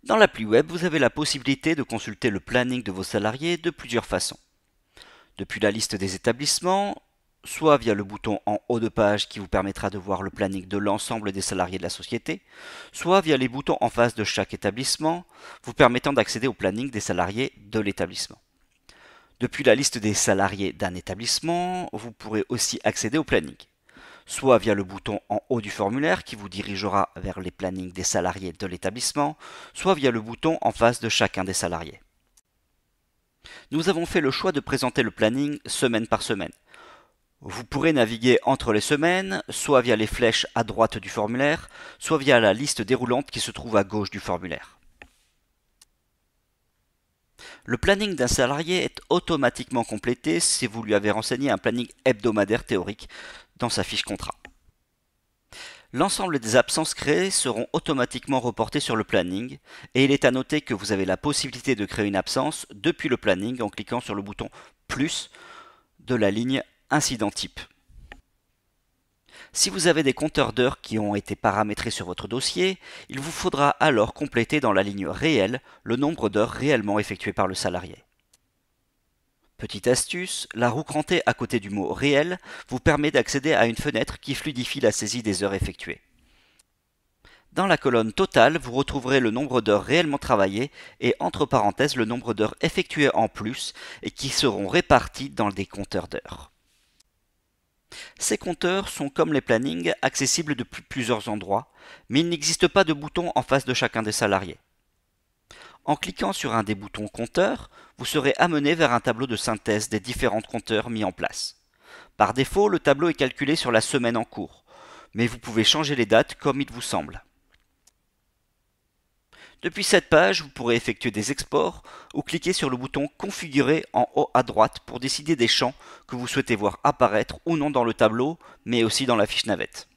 Dans l'appli web, vous avez la possibilité de consulter le planning de vos salariés de plusieurs façons. Depuis la liste des établissements, soit via le bouton en haut de page qui vous permettra de voir le planning de l'ensemble des salariés de la société, soit via les boutons en face de chaque établissement, vous permettant d'accéder au planning des salariés de l'établissement. Depuis la liste des salariés d'un établissement, vous pourrez aussi accéder au planning, soit via le bouton en haut du formulaire qui vous dirigera vers les plannings des salariés de l'établissement, soit via le bouton en face de chacun des salariés. Nous avons fait le choix de présenter le planning semaine par semaine. Vous pourrez naviguer entre les semaines, soit via les flèches à droite du formulaire, soit via la liste déroulante qui se trouve à gauche du formulaire. Le planning d'un salarié est automatiquement complété si vous lui avez renseigné un planning hebdomadaire théorique dans sa fiche contrat. L'ensemble des absences créées seront automatiquement reportées sur le planning et il est à noter que vous avez la possibilité de créer une absence depuis le planning en cliquant sur le bouton plus de la ligne incident type. Si vous avez des compteurs d'heures qui ont été paramétrés sur votre dossier, il vous faudra alors compléter dans la ligne réelle le nombre d'heures réellement effectuées par le salarié. Petite astuce, la roue crantée à côté du mot réel vous permet d'accéder à une fenêtre qui fluidifie la saisie des heures effectuées. Dans la colonne totale, vous retrouverez le nombre d'heures réellement travaillées et entre parenthèses le nombre d'heures effectuées en plus et qui seront réparties dans des compteurs d'heures. Ces compteurs sont comme les plannings accessibles depuis plusieurs endroits, mais il n'existe pas de bouton en face de chacun des salariés. En cliquant sur un des boutons compteurs, vous serez amené vers un tableau de synthèse des différents compteurs mis en place. Par défaut, le tableau est calculé sur la semaine en cours, mais vous pouvez changer les dates comme il vous semble. Depuis cette page, vous pourrez effectuer des exports ou cliquer sur le bouton Configurer en haut à droite pour décider des champs que vous souhaitez voir apparaître ou non dans le tableau, mais aussi dans la fiche navette.